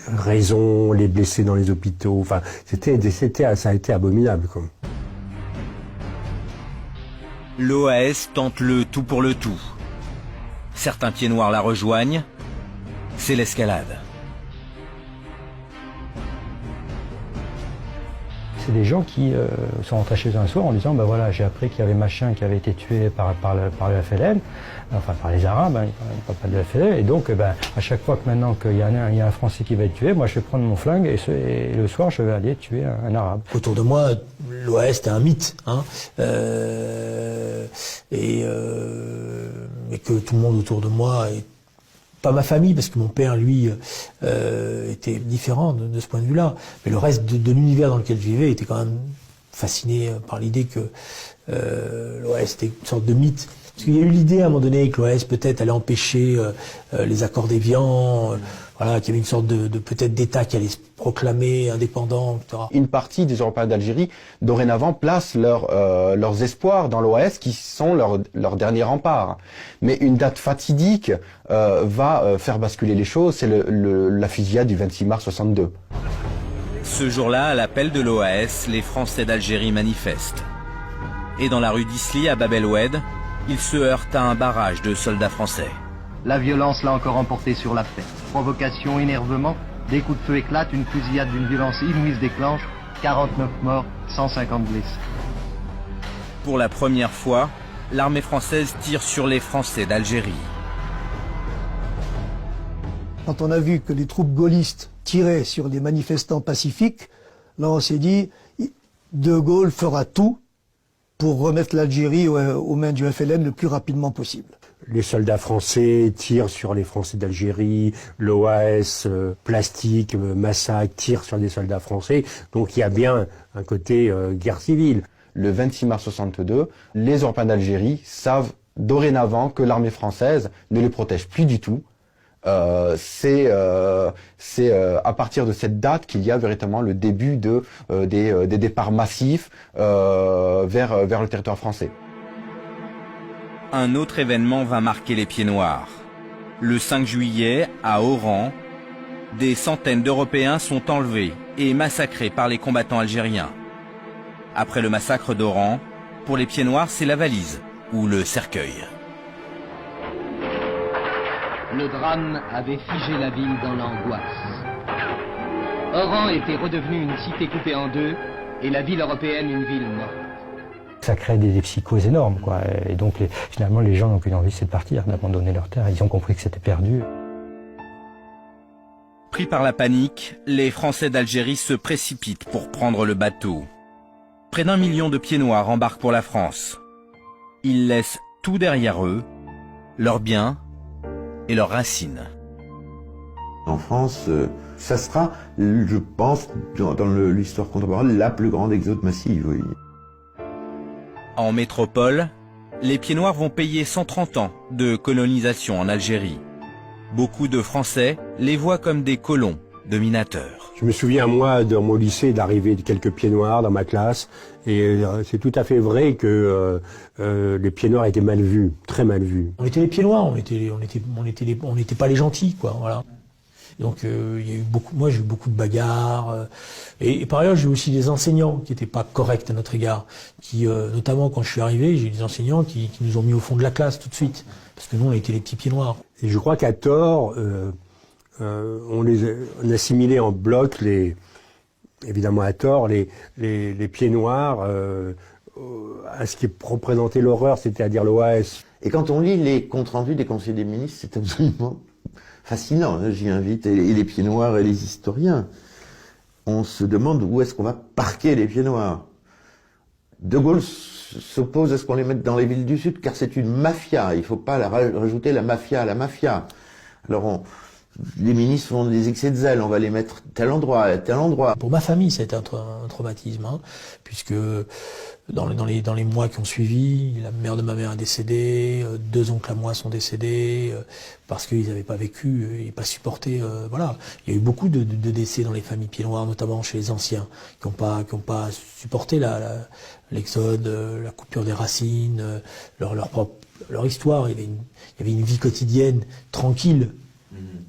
raison, les blesser dans les hôpitaux. Enfin, ça a été abominable, quoi.
L'OAS tente le tout pour le tout. Certains pieds noirs la rejoignent, c'est l'escalade.
C'est des gens qui sont rentrés chez eux un soir en disant ben voilà, j'ai appris qu'il y avait machin qui avait été tué par le FLN, enfin par les Arabes, hein, pas de FLN, et donc à chaque fois que maintenant qu'il y a un Français qui va être tué, moi je vais prendre mon flingue et le soir je vais aller tuer un Arabe.
Autour de moi, l'OAS c'était un mythe, hein, et que tout le monde autour de moi pas ma famille, parce que mon père, lui, était différent de ce point de vue-là. Mais le reste de l'univers dans lequel je vivais était quand même fasciné par l'idée que l'OAS était une sorte de mythe. Parce qu'il y a eu l'idée à un moment donné que l'OAS peut-être allait empêcher les accords d'Évian, voilà, qu'il y avait une sorte de peut-être d'État qui allait se proclamer indépendant, etc.
Une partie des Européens d'Algérie, dorénavant, placent leurs espoirs dans l'OAS, qui sont leur dernier rempart. Mais une date fatidique va faire basculer les choses, c'est la fusillade du 26 mars 62.
Ce jour-là, à l'appel de l'OAS, les Français d'Algérie manifestent. Et dans la rue d'Isly, à Bab el-Oued, ils se heurtent à un barrage de soldats français.
La violence l'a encore emporté sur la paix. Provocation, énervement, des coups de feu éclatent, une fusillade d'une violence inouïe se déclenche, 49 morts, 150 blessés.
Pour la première fois, l'armée française tire sur les Français d'Algérie.
Quand on a vu que les troupes gaullistes tiraient sur les manifestants pacifiques, là on s'est dit, De Gaulle fera tout pour remettre l'Algérie aux mains du FLN le plus rapidement possible.
Les soldats français tirent sur les Français d'Algérie, l'OAS, plastique, massacre, tire sur des soldats français. Donc il y a bien un côté guerre civile.
Le 26 mars 62, les Européens d'Algérie savent dorénavant que l'armée française ne les protège plus du tout. C'est à partir de cette date qu'il y a véritablement le début des départs massifs vers le territoire français.
Un autre événement va marquer les Pieds Noirs. Le 5 juillet, à Oran, des centaines d'Européens sont enlevés et massacrés par les combattants algériens. Après le massacre d'Oran, pour les Pieds Noirs, c'est la valise ou le cercueil.
Le drame avait figé la ville dans l'angoisse. Oran était redevenu une cité coupée en deux et la ville européenne une ville morte.
Ça crée des psychoses énormes, quoi. Et donc finalement les gens n'ont qu'une envie, c'est de partir, d'abandonner leur terre. Ils ont compris que c'était perdu.
Pris par la panique, les Français d'Algérie se précipitent pour prendre le bateau. Près d'1 million de Pieds Noirs embarquent pour la France. Ils laissent tout derrière eux, leurs biens et leurs racines.
En France, ça sera, je pense, dans l'histoire contemporaine, la plus grande exode massive, oui.
En métropole, les Pieds Noirs vont payer 130 ans de colonisation en Algérie. Beaucoup de Français les voient comme des colons, dominateurs.
Je me souviens, moi, dans mon lycée, d'arriver de quelques Pieds Noirs dans ma classe, et c'est tout à fait vrai que les Pieds Noirs étaient mal vus, très mal vus.
On était les Pieds Noirs, on n'était pas les gentils, quoi, voilà. Donc il y a eu moi j'ai eu beaucoup de bagarres, et par ailleurs j'ai eu aussi des enseignants qui n'étaient pas corrects à notre égard, qui notamment quand je suis arrivé, j'ai eu des enseignants qui nous ont mis au fond de la classe tout de suite, parce que nous on était les petits Pieds Noirs.
Et je crois qu'à tort, on assimilait en bloc, évidemment à tort, les Pieds Noirs à ce qui représentait l'horreur, c'est-à-dire l'OAS.
Et quand on lit les comptes rendus des conseils des ministres, c'est absolument fascinant. J'y invite et les Pieds Noirs et les historiens. on se demande où est-ce qu'on va parquer les pieds noirs. De Gaulle s'oppose à ce qu'on les mette dans les villes du Sud, car c'est une mafia. Il ne faut pas rajouter la mafia à la mafia. Alors les ministres font des excès de zèle, on va les mettre tel endroit, à tel endroit.
Pour ma famille, c'était un traumatisme, hein, puisque dans les mois qui ont suivi, la mère de ma mère est décédée, 2 oncles à moi sont décédés, parce qu'ils n'avaient pas vécu et pas supporté, voilà. Il y a eu beaucoup de décès dans les familles pieds noirs, notamment chez les anciens, qui n'ont pas supporté l'exode, la coupure des racines, leur histoire. Il y avait une vie quotidienne tranquille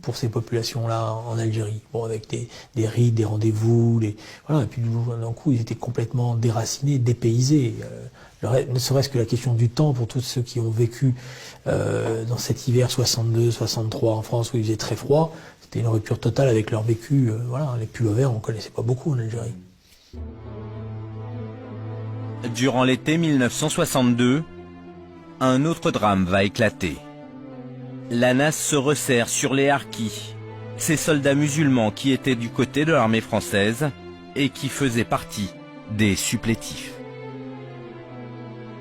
pour ces populations-là en Algérie, bon, avec des rites, des rendez-vous, voilà, et puis d'un coup ils étaient complètement déracinés, dépaysés. Ne serait-ce que la question du temps pour tous ceux qui ont vécu dans cet hiver 62-63 en France où il faisait très froid, c'était une rupture totale avec leur vécu. Voilà, les pullovers on ne connaissait pas beaucoup en Algérie.
Durant l'été 1962, un autre drame va éclater. La NAS se resserre sur les harkis, ces soldats musulmans qui étaient du côté de l'armée française et qui faisaient partie des supplétifs.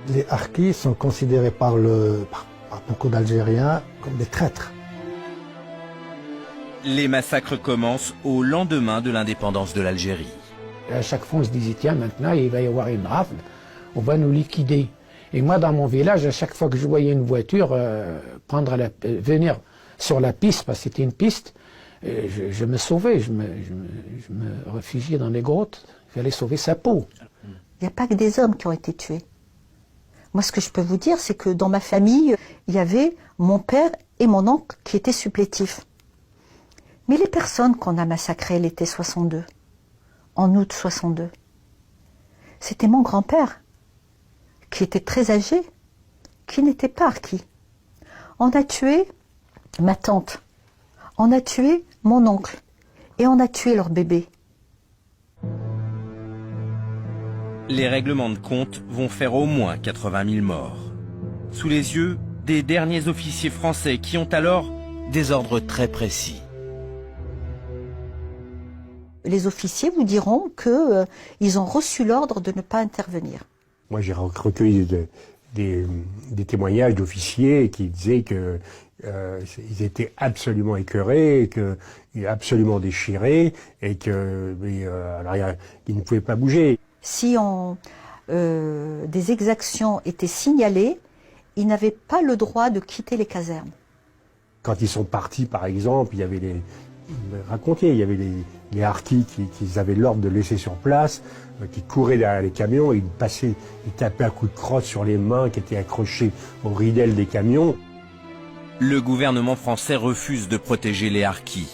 Les harkis sont considérés par beaucoup d'Algériens comme des traîtres.
Les massacres commencent au lendemain de l'indépendance de l'Algérie.
À chaque fois, on se disait, tiens, maintenant, il va y avoir une rafle, on va nous liquider. Et moi, dans mon village, à chaque fois que je voyais une voiture venir sur la piste, parce que c'était une piste, je me sauvais, je me réfugiais dans les grottes. Il fallait sauver sa peau.
Il n'y a pas que des hommes qui ont été tués. Moi, ce que je peux vous dire, c'est que dans ma famille, il y avait mon père et mon oncle qui étaient supplétifs. Mais les personnes qu'on a massacrées l'été 62, en août 62, c'était mon grand-père, qui était très âgé, qui n'était pas harki. On a tué ma tante, on a tué mon oncle, et on a tué leur bébé.
Les règlements de compte vont faire au moins 80 000 morts. Sous les yeux des derniers officiers français qui ont alors des ordres très précis.
Les officiers vous diront qu'ils ont reçu l'ordre de ne pas intervenir.
Moi, j'ai recueilli des témoignages d'officiers qui disaient qu'ils étaient absolument écœurés, absolument déchirés, et qu'ils ne pouvaient pas bouger.
Si des exactions étaient signalées, ils n'avaient pas le droit de quitter les casernes.
Quand ils sont partis, par exemple, il y avait les harkis qui avaient l'ordre de laisser sur place, qui couraient derrière les camions, et ils tapaient un coup de crosse sur les mains qui étaient accrochées aux ridelles des camions.
Le gouvernement français refuse de protéger les harkis.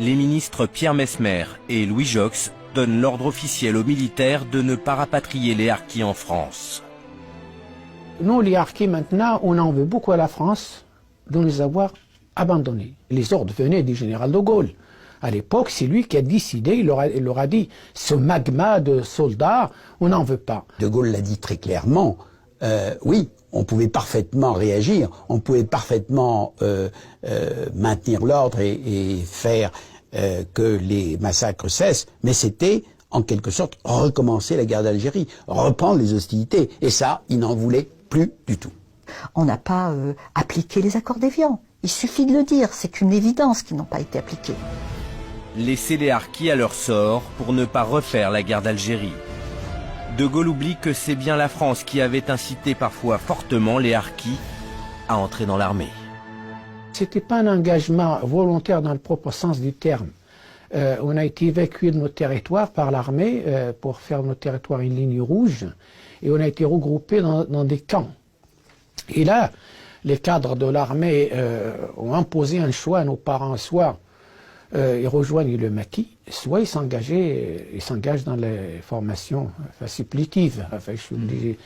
Les ministres Pierre Messmer et Louis Joxe donnent l'ordre officiel aux militaires de ne pas rapatrier les harkis en France.
Nous, les harkis, maintenant, on en veut beaucoup à la France de nous avoir abandonnés. Les ordres venaient du général de Gaulle. À l'époque, c'est lui qui a décidé, il leur a dit, ce magma de soldats, on n'en veut pas.
De Gaulle l'a dit très clairement, oui, on pouvait parfaitement réagir, on pouvait parfaitement maintenir l'ordre et faire que les massacres cessent, mais c'était en quelque sorte recommencer la guerre d'Algérie, reprendre les hostilités, et ça, il n'en voulait plus du tout.
On n'a pas appliqué les accords d'Évian, il suffit de le dire, c'est une évidence qu'ils n'ont pas été appliqués.
Laisser les harkis à leur sort pour ne pas refaire la guerre d'Algérie. De Gaulle oublie que c'est bien la France qui avait incité parfois fortement les harkis à entrer dans l'armée.
C'était pas un engagement volontaire dans le propre sens du terme. On a été évacué de nos territoires par l'armée pour faire de nos territoires une ligne rouge, et on a été regroupés dans des camps. Et là, les cadres de l'armée ont imposé un choix à nos parents, soit ils rejoignent le maquis, soit ils s'engagent dans les formations supplitives, je suis obligé,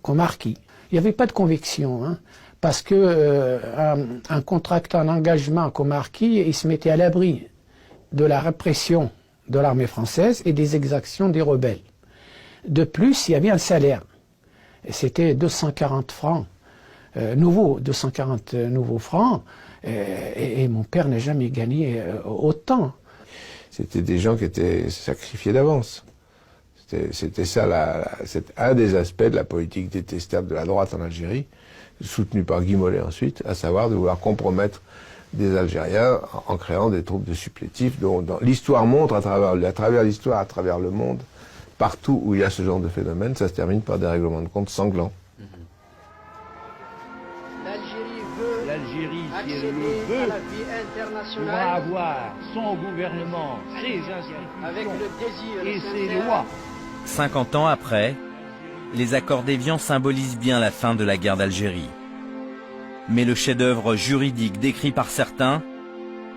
comme harki. Il n'y avait pas de conviction, hein, parce que un contractant un engagement comme harki, il se mettait à l'abri de la répression de l'armée française et des exactions des rebelles. De plus, il y avait un salaire, c'était 240 francs. 240 nouveaux francs, et mon père n'a jamais gagné autant.
c'était des gens qui étaient sacrifiés d'avance. C'était ça, c'est un des aspects de la politique détestable de la droite en Algérie, soutenue par Guy Mollet ensuite, à savoir de vouloir compromettre des Algériens en créant des troupes de supplétifs dont l'histoire montre à travers l'histoire, à travers le monde, partout où il y a ce genre de phénomène, ça se termine par des règlements de compte sanglants.
L'Algérie, si elle le veut, pourra avoir son gouvernement, ses institutions et ses lois.
50 ans après, les accords d'Évian symbolisent bien la fin de la guerre d'Algérie. Mais le chef-d'œuvre juridique décrit par certains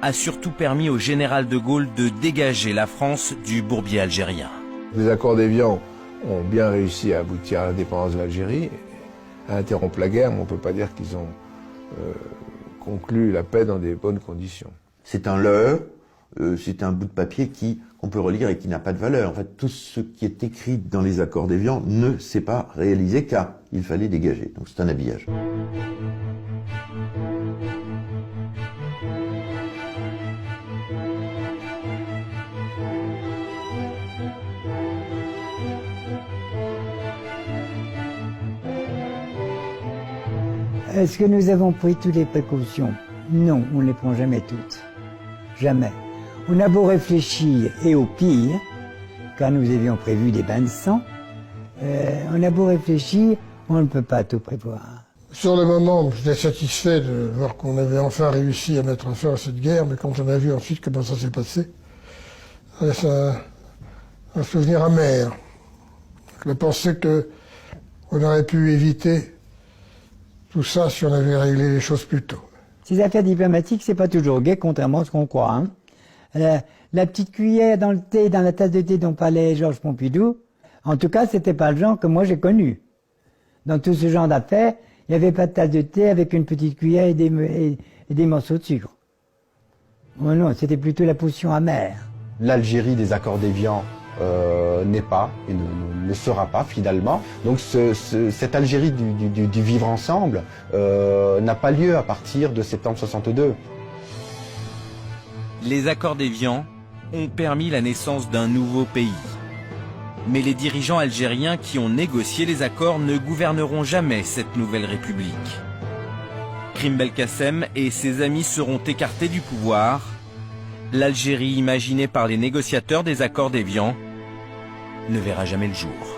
a surtout permis au général de Gaulle de dégager la France du bourbier algérien.
Les accords d'Évian ont bien réussi à aboutir à l'indépendance de l'Algérie, à interrompre la guerre, mais on ne peut pas dire qu'ils ont conclu la paix dans des bonnes conditions.
C'est un leurre, c'est un bout de papier qu'on peut relire et qui n'a pas de valeur. En fait, tout ce qui est écrit dans les accords d'Évian ne s'est pas réalisé car il fallait dégager. Donc c'est un habillage.
Est-ce que nous avons pris toutes les précautions? Non, on ne les prend jamais toutes. Jamais. On a beau réfléchir, et au pire, car nous avions prévu des bains de sang, on a beau réfléchir, on ne peut pas tout prévoir.
Sur le moment, j'étais satisfait de voir qu'on avait enfin réussi à mettre fin à cette guerre, mais quand on a vu ensuite comment ça s'est passé, c'est un souvenir amer. Je pensais qu'on aurait pu éviter tout ça si on avait réglé les choses plus tôt.
Ces affaires diplomatiques, c'est pas toujours gai, contrairement à ce qu'on croit. Hein. La petite cuillère dans le thé, dans la tasse de thé dont parlait Georges Pompidou, en tout cas, c'était pas le genre que moi j'ai connu. Dans tout ce genre d'affaires, il n'y avait pas de tasse de thé avec une petite cuillère et des morceaux de sucre. Oh non, c'était plutôt la potion amère.
L'Algérie des accords d'Évian n'est pas et ne sera pas finalement. Donc cette Algérie du vivre ensemble n'a pas lieu à partir de septembre 62.
Les accords d'Évian ont permis la naissance d'un nouveau pays. Mais les dirigeants algériens qui ont négocié les accords ne gouverneront jamais cette nouvelle république. Krim Belkacem et ses amis seront écartés du pouvoir. L'Algérie imaginée par les négociateurs des accords d'Évian ne verra jamais le jour.